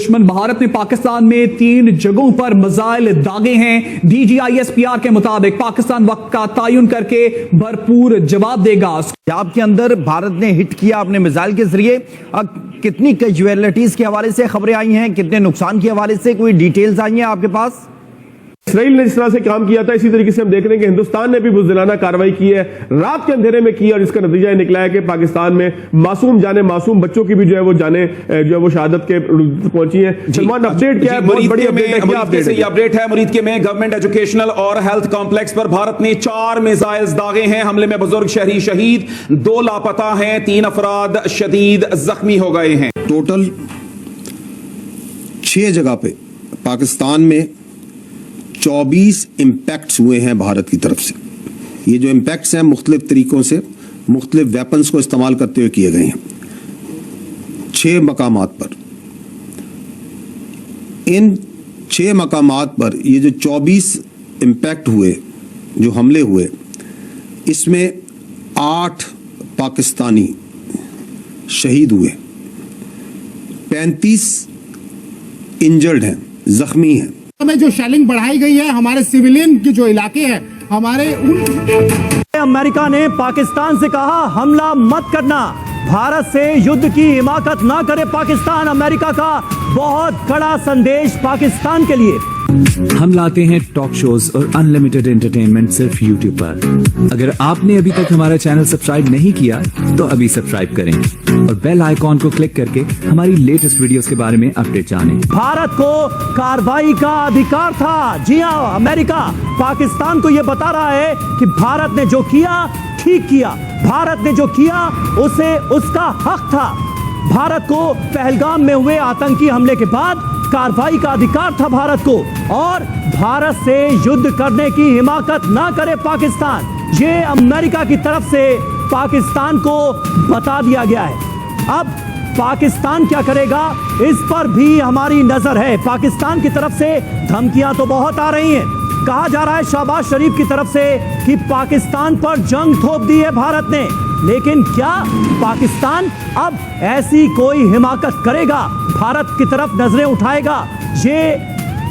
दुश्मन। भारत ने पाकिस्तान में 3 जगहों पर मिसाइल दागे हैं। DGISPR के मुताबिक पाकिस्तान वक्त का तयन करके भरपूर जवाब देगा। पंजाब के अंदर भारत ने हिट किया अपने मिसाइल के जरिए। कितनी कैजुअलिटीज के हवाले से खबरें आई हैं, कितने नुकसान के हवाले से कोई डिटेल्स आई हैं आपके पास? इसराइल ने जिस तरह से काम किया था, इसी तरीके से हम देख रहे हैं कि हिंदुस्तान ने भी बुज़दिलाना कार्रवाई की है, रात के अंधेरे में की, और इसका नतीजा ये निकला है कि पाकिस्तान में मासूम बच्चों की भी जो है वो जाने जो है वो शहादत के पहुंची है। सलमान, अपडेट क्या है? बहुत बड़ी अपडेट है। क्या अपडेट है मुरीद के में गवर्नमेंट एजुकेशनल और हेल्थ कॉम्प्लेक्स पर भारत ने 4 मिसाइल दागे हैं। हमले में बुजुर्ग शहरी शहीद, 2 लापता हैं, 3 अफराद शदीद जख्मी हो गए हैं। टोटल 6 जगह पे पाकिस्तान में 24 इम्पैक्ट्स हुए हैं भारत की तरफ से। ये जो इम्पैक्ट्स हैं मुख्तलिफ तरीकों से मुख्तलिफ वेपन्स को इस्तेमाल करते हुए किए गए हैं 6 मकामात पर। इन 6 मकामात पर ये जो 24 इम्पैक्ट हुए, जो हमले हुए, इसमें 8 पाकिस्तानी शहीद हुए, 35 इंजर्ड हैं, जख्मी हैं। में जो शेलिंग बढ़ाई गई है हमारे सिविलियन के जो इलाके हैं हमारे अमेरिका ने पाकिस्तान से कहा हमला मत करना, भारत से युद्ध की हिमाकत ना करे पाकिस्तान। अमेरिका का बहुत कड़ा संदेश पाकिस्तान के लिए। हम लाते हैं टॉक शोज और अनलिमिटेड एंटरटेनमेंट सिर्फ YouTube पर। अगर आपने अभी तक हमारा चैनल सब्सक्राइब नहीं किया तो अभी सब्सक्राइब करें और बेल आइकॉन को क्लिक करके हमारी लेटेस्ट वीडियोस के बारे में अपडेट जानें। भारत को कार्रवाई का अधिकार था। जी हाँ, अमेरिका पाकिस्तान को यह बता रहा है कि भारत ने जो किया ठीक किया, भारत ने जो किया उसे उसका हक था। भारत को पहलगाम में हुए आतंकी हमले के बाद कार्रवाई का अधिकार था भारत को, और भारत से युद्ध करने की हिमाकत ना करे पाकिस्तान। ये अमेरिका की तरफ से पाकिस्तान को बता दिया गया है। अब पाकिस्तान क्या करेगा इस पर भी हमारी नजर है। पाकिस्तान की तरफ से धमकियां तो बहुत आ रही हैं। कहा जा रहा है शहबाज शरीफ की तरफ से कि पाकिस्तान पर जंग थोप दी है भारत ने, लेकिन क्या पाकिस्तान अब ऐसी कोई हिमाकत करेगा, भारत की तरफ नजरें उठाएगा? ये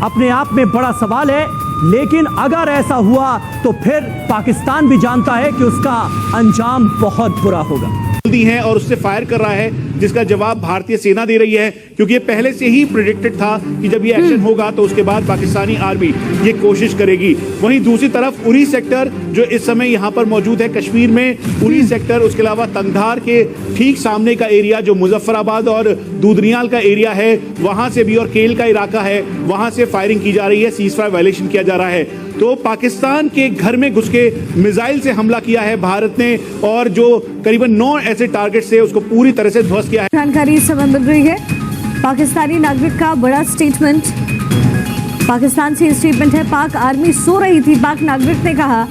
अपने आप में बड़ा सवाल है। लेकिन अगर ऐसा हुआ तो फिर पाकिस्तान भी जानता है कि उसका अंजाम बहुत बुरा होगा। दी है और उससे फायर कर रहा है, जिसका जवाब भारतीय सेना दे रही है, क्योंकि ये पहले से ही प्रेडिक्टेड था कि जब ये एक्शन होगा तो उसके बाद पाकिस्तानी आर्मी ये कोशिश करेगी। वहीं दूसरी तरफ उरी सेक्टर जो इस समय यहाँ पर मौजूद है कश्मीर में, उरी सेक्टर, उसके अलावा तंगधार के ठीक सामने का एरिया जो मुजफ्फराबाद और दूधनियाल का एरिया है, वहां से भी, और केल का इलाका है, वहां से फायरिंग की जा रही है, सीज फायर वायलेशन किया जा रहा है। तो पाकिस्तान के घर में घुस के मिसाइल से हमला किया है भारत ने, और जो करीबन 9 ऐसे टारगेट से उसको पूरी तरह से ध्वस्त किया है। जानकारी इस समय मिल रही है, पाकिस्तानी नागरिक का बड़ा स्टेटमेंट, पाकिस्तान से स्टेटमेंट है। पाक आर्मी सो रही थी, पाक नागरिक ने कहा।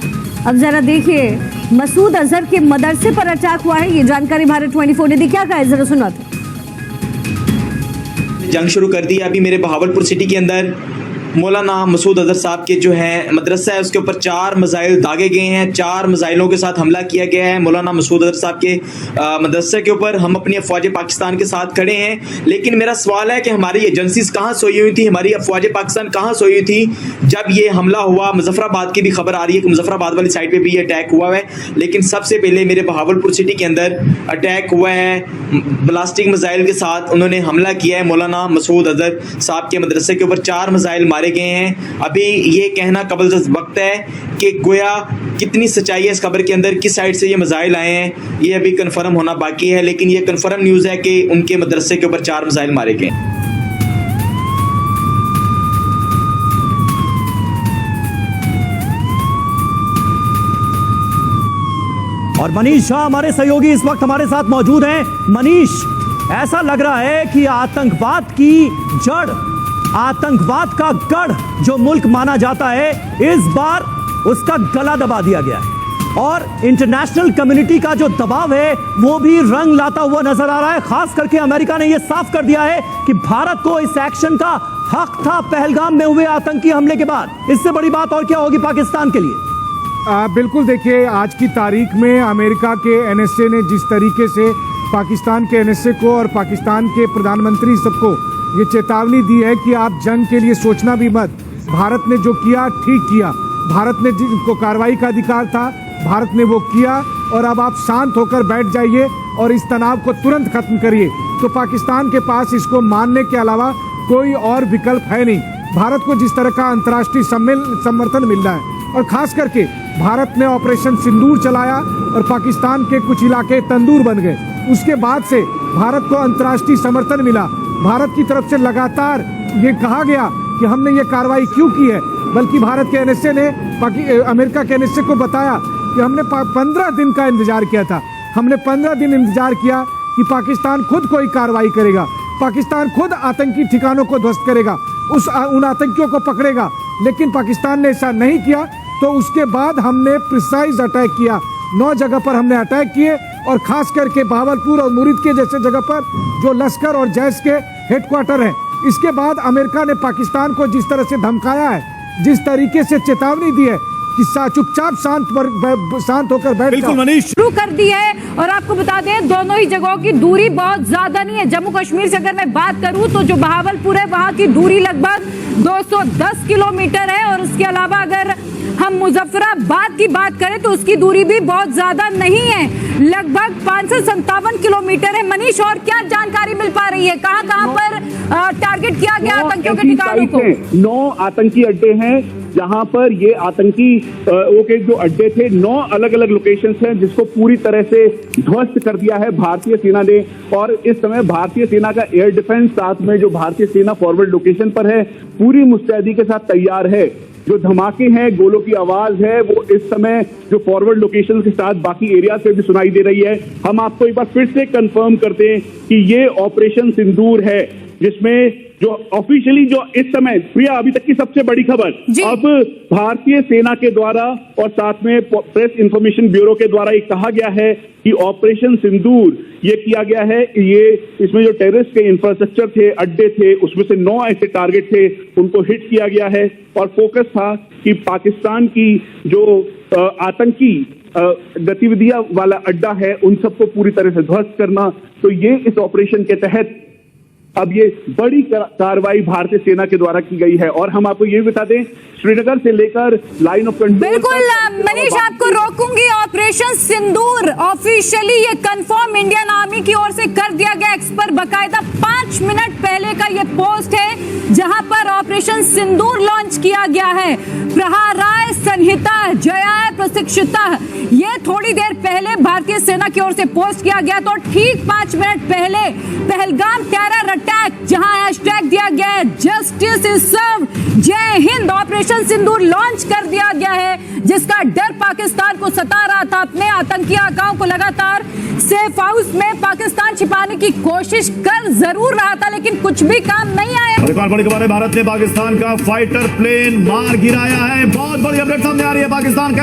अब जरा देखिए, मसूद अजहर के मदरसे पर अटैक हुआ है, ये जानकारी भारत 24 ने दी। क्या कहा है जरा सुनाते। जंग शुरू कर दी अभी मेरे बहावलपुर सिटी के अंदर। मौलाना मसूद अजहर साहब के जो है मदरसा है उसके ऊपर 4 मिसाइल दागे गए हैं, 4 मिसाइलों के साथ हमला किया गया है मौलाना मसूद अजहर साहब के मदरसे के ऊपर। हम अपनी अफवाज पाकिस्तान के साथ खड़े हैं, लेकिन मेरा सवाल है कि हमारी एजेंसीज कहाँ सोई हुई थी, हमारी अफवाज पाकिस्तान कहाँ सोई हुई थी जब ये हमला हुआ? मुजफ्फराबाद की भी खबर आ रही है कि मुजफ्फराबाद वाली साइड पर भी ये अटैक हुआ है, लेकिन सबसे पहले मेरे बहावलपुर सिटी के अंदर अटैक हुआ है ब्लास्टिक मिसाइल के साथ। उन्होंने हमला किया है मौलाना मसूद अजहर साहब के मदरसे के ऊपर, 4 मिसाइल मारे गए हैं। अभी ये कहना कबल वक्त है कि गोया कितनी सच्चाई है इस खबर के अंदर, किस साइड से ये मिसाइल आए हैं, ये अभी कंफर्म होना बाकी है। लेकिन ये कंफर्म न्यूज़ है कि उनके मदरसे के ऊपर 4 मिसाइल मारे गए। और मनीष शाह हमारे सहयोगी इस वक्त हमारे साथ मौजूद हैं। मनीष, ऐसा लग रहा है कि आतंकवाद की जड़, आतंकवाद का गढ़ जो मुल्क माना जाता है, इस बार उसका गला दबा दिया गया है, और इंटरनेशनल कम्युनिटी का जो दबाव है वो भी रंग लाता हुआ नजर आ रहा है। खास करके अमेरिका ने यह साफ कर दिया है कि भारत को इस एक्शन का हक था पहलगाम में हुए आतंकी हमले के बाद। इससे बड़ी बात और क्या होगी पाकिस्तान के लिए? बिल्कुल, देखिए आज की तारीख में अमेरिका के NSA ने जिस तरीके से पाकिस्तान के NSA को और पाकिस्तान के प्रधानमंत्री सबको ये चेतावनी दी है कि आप जंग के लिए सोचना भी मत। भारत ने जो किया ठीक किया, भारत ने जिनको कार्रवाई का अधिकार था भारत ने वो किया, और अब आप शांत होकर बैठ जाइए और इस तनाव को तुरंत खत्म करिए। तो पाकिस्तान के पास इसको मानने के अलावा कोई और विकल्प है नहीं। भारत को जिस तरह का अंतर्राष्ट्रीय समर्थन मिल रहा है, और खास करके भारत ने ऑपरेशन सिंदूर चलाया और पाकिस्तान के कुछ इलाके तंदूर बन गए, उसके बाद से भारत को अंतर्राष्ट्रीय समर्थन मिला। भारत की तरफ से लगातार ये कहा गया कि हमने ये कार्रवाई क्यों की है, बल्कि भारत के एनएसए ने अमेरिका के एनएसए को बताया कि हमने 15 दिन का इंतजार किया था। हमने 15 दिन इंतजार किया कि पाकिस्तान खुद कोई कार्रवाई करेगा, पाकिस्तान खुद आतंकी ठिकानों को ध्वस्त करेगा, उन आतंकियों को पकड़ेगा, लेकिन पाकिस्तान ने ऐसा नहीं किया। तो उसके बाद हमने प्रिसाइज अटैक किया, 9 जगह पर हमने अटैक किए, और खास करके बहावलपुर और मुरीद के जैसे जगह पर जो लश्कर और जैश के हेडक्वार्टर हैं। इसके बाद अमेरिका ने पाकिस्तान को जिस तरह से धमकाया है, जिस तरीके से चेतावनी दी है कि चुपचाप शांत होकर बैठ बिल्कुल मनीष शुरू कर दी है। और आपको बता दें दोनों ही जगहों की दूरी बहुत ज्यादा नहीं है। जम्मू कश्मीर से अगर मैं बात करूं तो जो बहावलपुर है वहां की दूरी लगभग 210 किलोमीटर है, और उसके अलावा अगर हम मुजफ्फराबाद की बात करें तो उसकी दूरी भी बहुत ज्यादा नहीं है, लगभग 557 किलोमीटर है। मनीष, और क्या जानकारी मिल पा रही है, कहां पर टारगेट किया गया आतंकियों के ठिकानों को? 9 आतंकी अड्डे हैं जहां पर ये आतंकी के जो अड्डे थे, 9 अलग अलग लोकेशंस हैं जिसको पूरी तरह से ध्वस्त कर दिया है भारतीय सेना ने। और इस समय भारतीय सेना का एयर डिफेंस, साथ में जो भारतीय सेना फॉरवर्ड लोकेशन पर है, पूरी मुस्तैदी के साथ तैयार है। जो धमाके हैं, गोलों की आवाज है, वो इस समय जो फॉरवर्ड लोकेशन के साथ बाकी एरिया से भी सुनाई दे रही है। हम आपको एक बार फिर से कंफर्म करते हैं कि ये ऑपरेशन सिंदूर है, जिसमें जो ऑफिशियली जो इस समय प्रिया अभी तक की सबसे बड़ी खबर, अब भारतीय सेना के द्वारा और साथ में प्रेस इंफॉर्मेशन ब्यूरो के द्वारा ये कहा गया है कि ऑपरेशन सिंदूर ये किया गया है। ये इसमें जो टेररिस्ट के इंफ्रास्ट्रक्चर थे, अड्डे थे, उसमें से 9 ऐसे टारगेट थे, उनको हिट किया गया है। और फोकस था कि पाकिस्तान की जो आतंकी गतिविधियां वाला अड्डा है, उन सबको पूरी तरह से ध्वस्त करना। तो ये इस ऑपरेशन के तहत अब ये बड़ी कार्रवाई भारतीय सेना के द्वारा की गई है। और हम आपको ये बता दें, श्रीनगर से लेकर लाइन ऑफ कंट्रोल। बिल्कुल मनीष, आपको रोकूंगी। ऑपरेशन सिंदूर ऑफिशियली ये कंफर्म इंडियन आर्मी की ओर से कर दिया गया। एक्स पर बकायदा 5 मिनट पहले का ये पोस्ट है जहां पर ऑपरेशन सिंदूर लॉन्च किया गया है। प्रहाराय संहिता जयाय प्रशिक्षिता, ये थोड़ी देर पहले भारतीय सेना की ओर से पोस्ट किया गया। तो ठीक 5 मिनट पहले पहलगाम टेरर अटैक, जहां हैशटैग दिया गया है जस्टिस इज सर्व, जय हिंद, ऑपरेशन सिंदूर लॉन्च कर दिया गया है, जिसका डर पाकिस्तान को सता रहा था। अपने आतंकी आकाओं को लगातार सेफ हाउस में पाकिस्तान छिपाने की कोशिश कर जरूर रहा था, लेकिन कुछ भी काम नहीं आया। बड़ी खबर है, भारत ने पाकिस्तान का फाइटर प्लेन मार गिराया है। बहुत बड़ी अपडेट सामने आ रही है। पाकिस्तान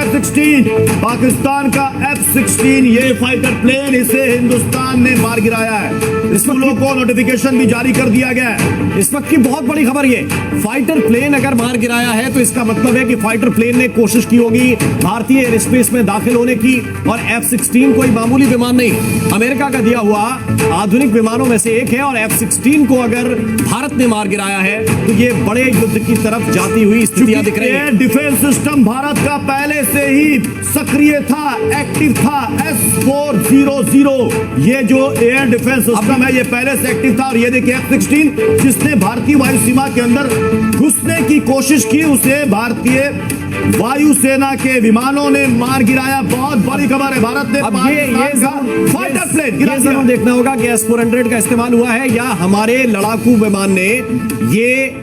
का F-16 ये फाइटर प्लेन, इसे हिंदुस्तान ने मार गिराया है। स्कूलों को नोटिफिकेशन भी जारी कर दिया गया है। इस वक्त की बहुत बड़ी खबर ये, फाइटर प्लेन अगर मार गिराया है तो इसका मतलब है कि फाइटर प्लेन ने कोशिश की होगी भारतीय एयर स्पेस में दाखिल होने की। और F-16 कोई मामूली विमान नहीं, अमेरिका का दिया हुआ आधुनिक विमानों में से एक है। और F-16 को अगर भारत ने मार गिराया है तो ये बड़े युद्ध की तरफ जाती हुई स्थितियां दिख रही है। डिफेंस सिस्टम भारत का पहले से ही सक्रिय था, एक्टिव था। S-400 ये जो एयर डिफेंस सिस्टम है, ये पहले से एक्टिव था। और ये देखिए F-16 जिसने भारतीय वायु सीमा के अंदर घुसने की कोशिश की, उसे भारतीय वायुसेना के विमानों ने मार गिराया। बहुत बड़ी खबर है, भारत ने फाइटर प्लेन गिरा दिया। जरूर देखना होगा कि S-400 का इस्तेमाल हुआ है या हमारे लड़ाकू विमान ने ये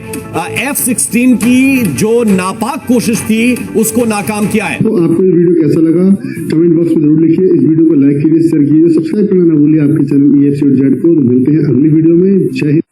F-16 की जो नापाक कोशिश थी उसको नाकाम किया है। तो आपको ये वीडियो कैसा लगा कमेंट बॉक्स में जरूर लिखिए। इस वीडियो को लाइक कीजिए, शेयर कीजिए, सब्सक्राइब करना ना भूलिए आपके चैनल EFC को। तो मिलते हैं अगली वीडियो में। जय हिंद।